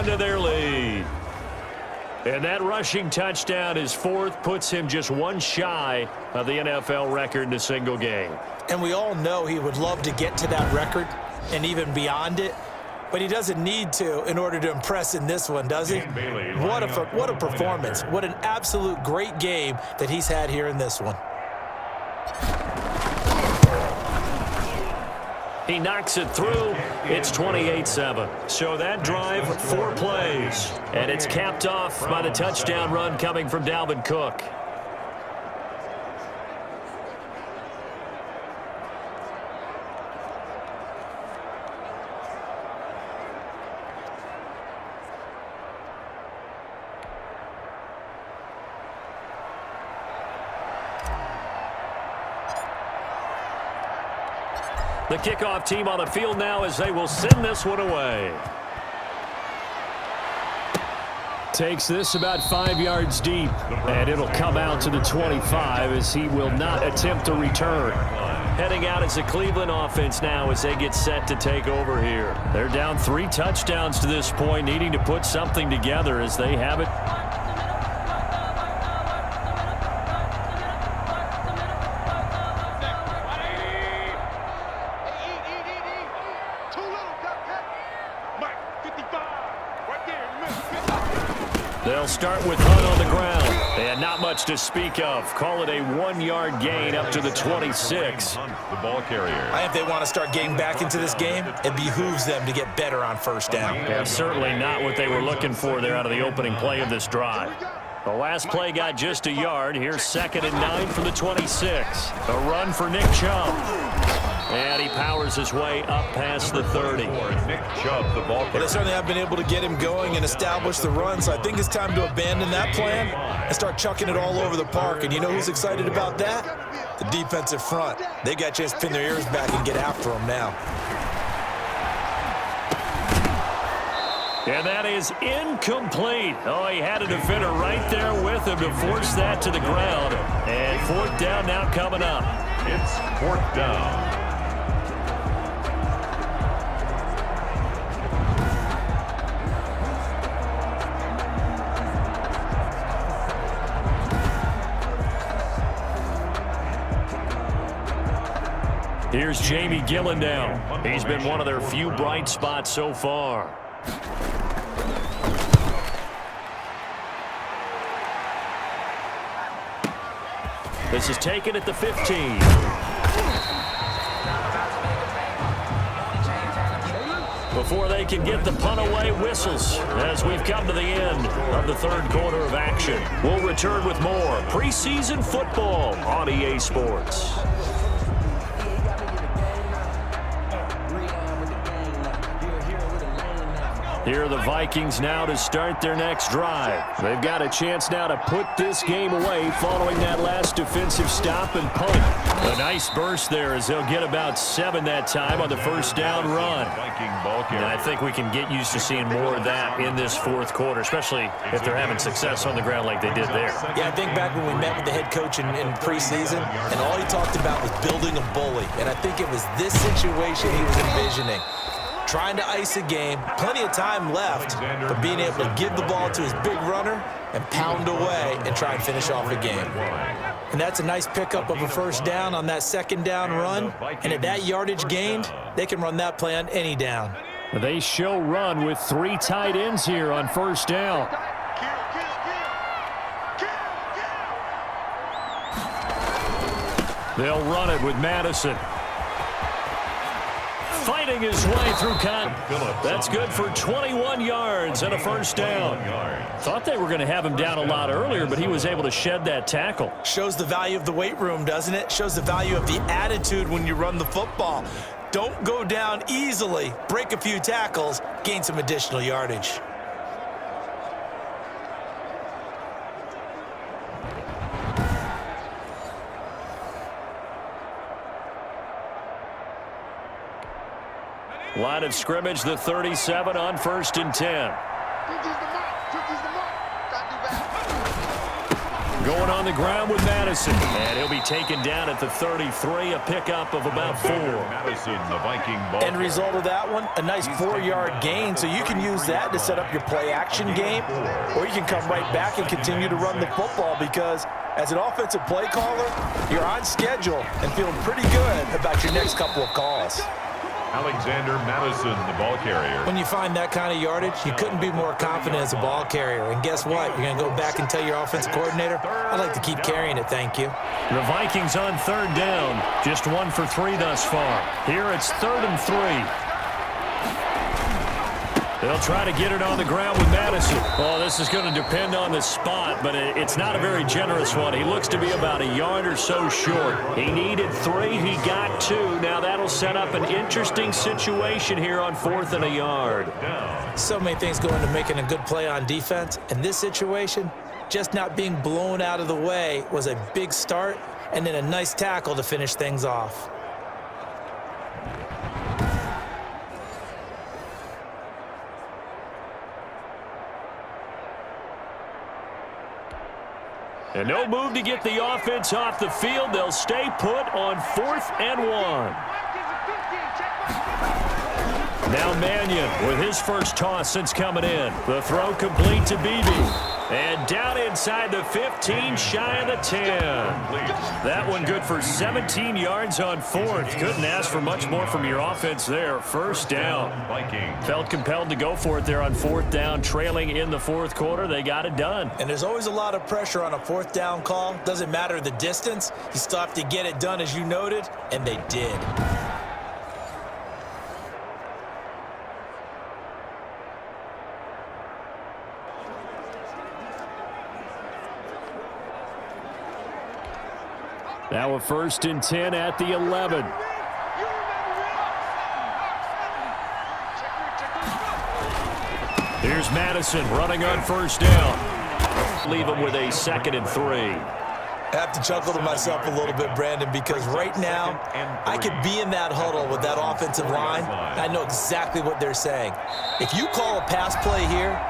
to their lead. And that rushing touchdown, his fourth, puts him just one shy of the NFL record in a single game. And we all know he would love to get to that record and even beyond it, but he doesn't need to in order to impress in this one, does he? What a performance. What an absolute great game that he's had here in this one. He knocks it through. It's 28-7. So that drive, 4 plays. And it's capped off by the touchdown run coming from Dalvin Cook. The kickoff team on the field now as they will send this one away. Takes this about 5 yards deep, and it'll come out to the 25 as he will not attempt to return. Heading out as the Cleveland offense now as they get set to take over here. They're down 3 touchdowns to this point, needing to put something together as they have it. They'll start with Hunt on the ground, and not much to speak of. Call it a 1-yard gain up to the 26. The ball carrier. If they want to start getting back into this game, it behooves them to get better on first down. Yeah, certainly not what they were looking for there out of the opening play of this drive. The last play got just a yard. Here's 2nd and 9 from the 26. A run for Nick Chubb. And he powers his way up past the 30. Nick Chubb, the ball carrier. Well, they certainly have been able to get him going and establish the run, so I think it's time to abandon that plan and start chucking it all over the park. And you know who's excited about that? The defensive front. They got a chance to pin their ears back and get after him now. And that is incomplete. Oh, he had a defender right there with him to force that to the ground. And 4th down now coming up. It's 4th down. Here's Jamie Gillen now. He's been one of their few bright spots so far. This is taken at the 15. Before they can get the punt away, whistles as we've come to the end of the 3rd quarter of action. We'll return with more preseason football on EA Sports. Here are the Vikings now to start their next drive. They've got a chance now to put this game away following that last defensive stop and punt. A nice burst there as they'll get about 7 that time on the first down run. And I think we can get used to seeing more of that in this 4th quarter, especially if they're having success on the ground like they did there. Yeah, I think back when we met with the head coach in preseason, and all he talked about was building a bully. And I think it was this situation he was envisioning. Trying to ice a game, plenty of time left, but being able to give the ball to his big runner and pound away and try and finish off a game. And that's a nice pickup of a first down on that 2nd down run. And at that yardage gained, they can run that play on any down. They show run with 3 tight ends here on first down. They'll run it with Madison. Fighting his way through Cotton. That's good for 21 yards and a first down. Thought they were going to have him down a lot earlier, but he was able to shed that tackle. Shows the value of the weight room, doesn't it? Shows the value of the attitude when you run the football. Don't go down easily. Break a few tackles, gain some additional yardage. Line of scrimmage, the 37 on 1st and 10. going on the ground with Madison. And he'll be taken down at the 33, a pickup of about 4. Madison, the Viking ball. End result of that one, a nice 4-yard gain. So you can use that to set up your play-action game, or you can come right back and continue to run the football because as an offensive play caller, you're on schedule and feeling pretty good about your next couple of calls. Alexander Madison, the ball carrier. When you find that kind of yardage, you couldn't be more confident as a ball carrier. And guess what? You're going to go back and tell your offensive coordinator, I'd like to keep carrying it, thank you. The Vikings on 3rd down. Just 1 for 3 thus far. Here it's 3rd and 3. They'll try to get it on the ground with Madison. Oh, this is going to depend on the spot, but it's not a very generous one. He looks to be about a yard or so short. He needed 3. He got 2. Now that'll set up an interesting situation here on 4th and a yard. So many things go into making a good play on defense. In this situation, just not being blown out of the way was a big start and then a nice tackle to finish things off. And no move to get the offense off the field. They'll stay put on 4th and 1. Now Mannion with his first toss since coming in. The throw complete to Beebe. And down inside the 15, shy of the 10. That one good for 17 yards on 4th. Couldn't ask for much more from your offense there. First down. Felt compelled to go for it there on 4th down. Trailing in the 4th quarter, they got it done. And there's always a lot of pressure on a 4th down call. Doesn't matter the distance. You still have to get it done, as you noted, and they did. Now a 1st and 10 at the 11. Here's Madison running on 1st down. Leave him with a 2nd and 3. I have to chuckle to myself a little bit, Brandon, because right now I could be in that huddle with that offensive line. I know exactly what they're saying. If you call a pass play here,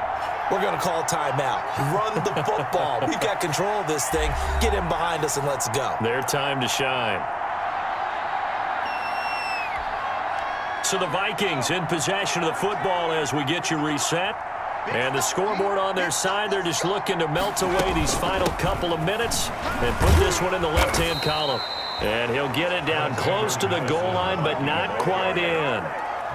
we're going to call timeout. Run the football. We've got control of this thing. Get in behind us and let's go. Their time to shine. So the Vikings in possession of the football as we get you reset. And the scoreboard on their side, they're just looking to melt away these final couple of minutes and put this one in the left-hand column. And he'll get it down close to the goal line, but not quite in.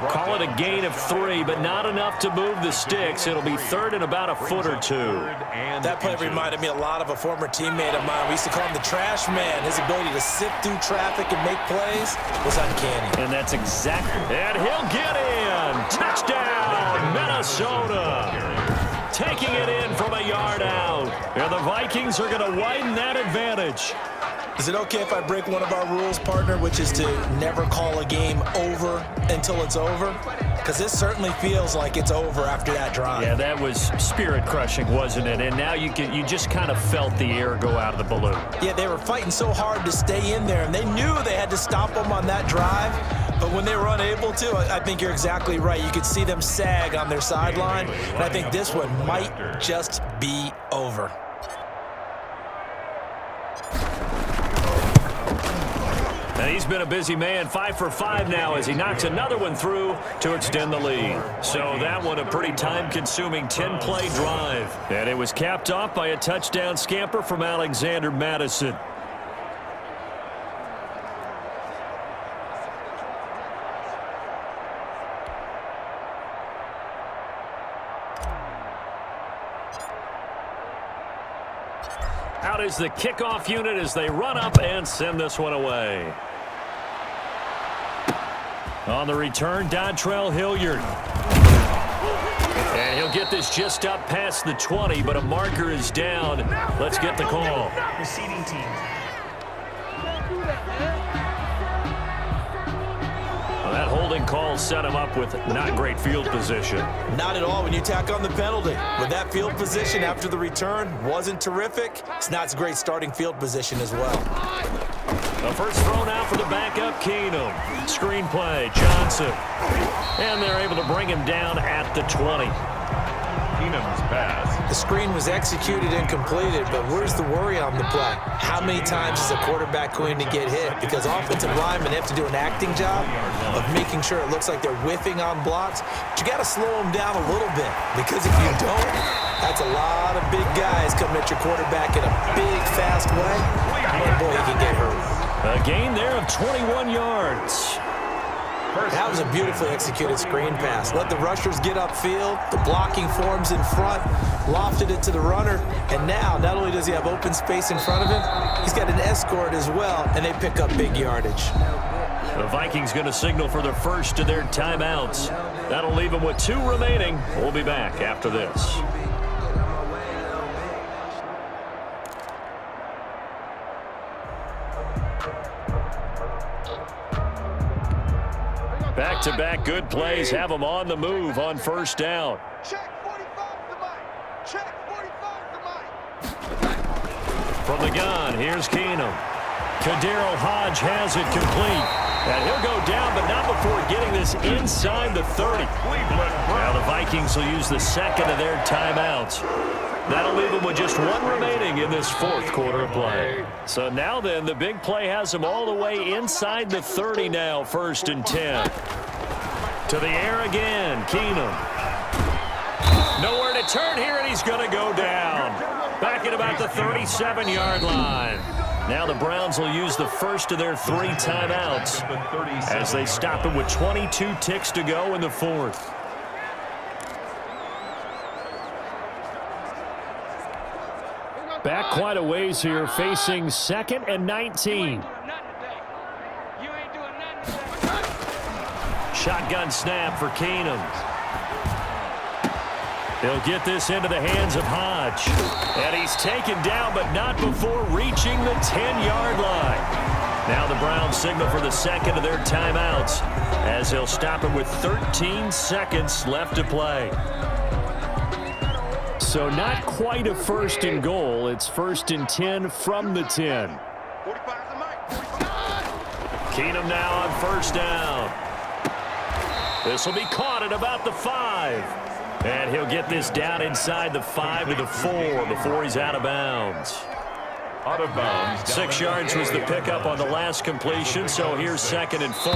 Call it a gain of 3, but not enough to move the sticks. It'll be 3rd and about a foot or 2. That play reminded me a lot of a former teammate of mine. We used to call him the trash man. His ability to sift through traffic and make plays was uncanny. And that's exactly. And he'll get in. Touchdown, Minnesota. Taking it in from a yard out. And the Vikings are going to widen that advantage. Is it okay if I break one of our rules, partner, which is to never call a game over until it's over? Because this certainly feels like it's over after that drive. Yeah, that was spirit-crushing, wasn't it? And now you just kind of felt the air go out of the balloon. Yeah, they were fighting so hard to stay in there, and they knew they had to stop them on that drive. But when they were unable to, I think you're exactly right. You could see them sag on their sideline, and I think this one might just be over. And he's been a busy man, 5 for 5 now as he knocks another one through to extend the lead. So that one a pretty time-consuming 10-play drive. And it was capped off by a touchdown scamper from Alexander Madison. Out is the kickoff unit as they run up and send this one away. On the return, Dontrell Hilliard. And he'll get this just up past the 20, but a marker is down. Let's get the call. Receiving team. Well, that holding call set him up with not great field position. Not at all when you tack on the penalty. With that field position after the return wasn't terrific. It's not a great starting field position as well. The first throw now for the backup, Keenum. Screen play, Johnson. And they're able to bring him down at the 20. Keenum's pass. The screen was executed and completed, but where's the worry on the play? How many times is a quarterback going to get hit? Because offensive linemen have to do an acting job of making sure it looks like they're whiffing on blocks. But you got to slow them down a little bit, because if you don't, that's a lot of big guys coming at your quarterback in a big, fast way. And boy, he can get hurt. A gain there of 21 yards. That was a beautifully executed screen pass. Let the rushers get upfield. The blocking forms in front. Lofted it to the runner. And now, not only does he have open space in front of him, he's got an escort as well, and they pick up big yardage. The Vikings going to signal for the first of their timeouts. That'll leave them with 2 remaining. We'll be back after this. Back-to-back good plays have them on the move on first down. Check 45 to Mike. Check 45 to Mike. From the gun, here's Keenum. Kadero Hodge has it complete. And he'll go down, but not before getting this inside the 30. Now the Vikings will use the second of their timeouts. That'll leave them with just 1 remaining in this 4th quarter of play. So now then, the big play has them all the way inside the 30 now, 1st and 10. To the air again, Keenum. Nowhere to turn here, and he's going to go down. Back at about the 37-yard line. Now the Browns will use the first of their 3 timeouts as they stop it with 22 ticks to go in the 4th. Back quite a ways here, facing 2nd and 19. Shotgun snap for Keenum. He'll get this into the hands of Hodge. And he's taken down, but not before reaching the 10-yard line. Now the Browns signal for the second of their timeouts as he'll stop it with 13 seconds left to play. So not quite a 1st and goal. It's 1st and 10 from the 10. Keenum now on first down. This will be caught at about the 5. And he'll get this down inside the 5 to the 4 before he's out of bounds. Out of bounds. 6 yards was the pickup on the last completion, so here's 2nd and 4.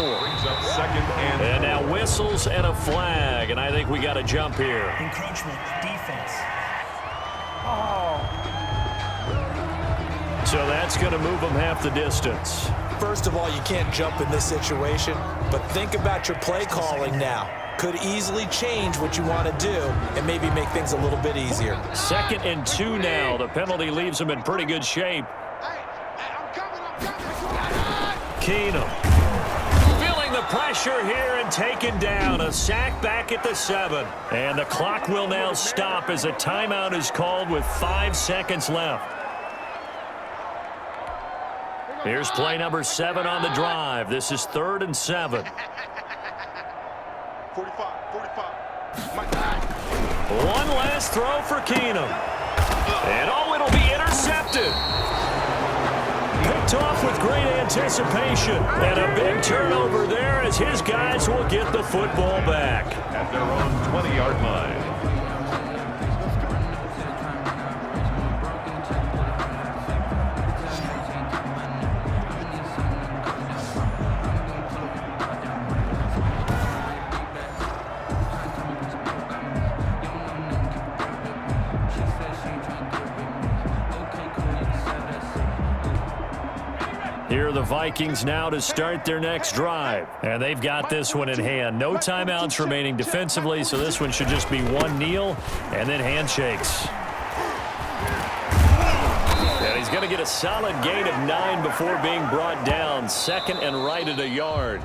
And now whistles and a flag, and I think we got a jump here. Encroachment, defense. So that's going to move them half the distance. First of all, you can't jump in this situation, but think about your play calling now. Could easily change what you want to do and maybe make things a little bit easier. 2nd and 2 now. The penalty leaves them in pretty good shape. Keenum feeling the pressure here and taken down. A sack back at the 7. And the clock will now stop as a timeout is called with 5 seconds left. Here's play number 7 on the drive. This is 3rd and 7. 45. One last throw for Keenum. And it'll be intercepted. Picked off with great anticipation. And a big turnover there as his guys will get the football back. At their own 20-yard line. Here are the Vikings now to start their next drive. And they've got this one in hand. No timeouts remaining defensively, so this one should just be one kneel and then handshakes. And he's going to get a solid gain of 9 before being brought down. 2nd and right at a yard.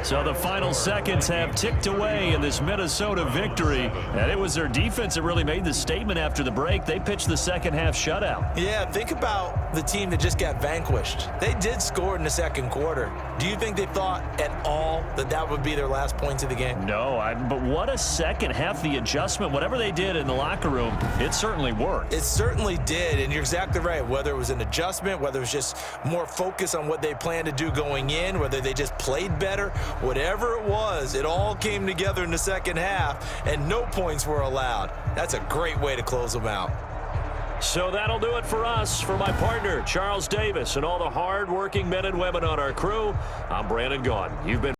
So the final seconds have ticked away in this Minnesota victory. And it was their defense that really made the statement after the break. They pitched the second half shutout. Yeah, think about the team that just got vanquished. They did score in the 2nd quarter. Do you think they thought at all that that would be their last points of the game? No, but what a second half. The adjustment, whatever they did in the locker room, it certainly worked. It certainly did, and you're exactly right. Whether it was an adjustment, whether it was just more focus on what they planned to do going in, whether they just played better, whatever it was, it all came together in the second half, and no points were allowed. That's a great way to close them out. So that'll do it for us. For my partner, Charles Davis, and all the hard-working men and women on our crew, I'm Brandon Gaudin. You've been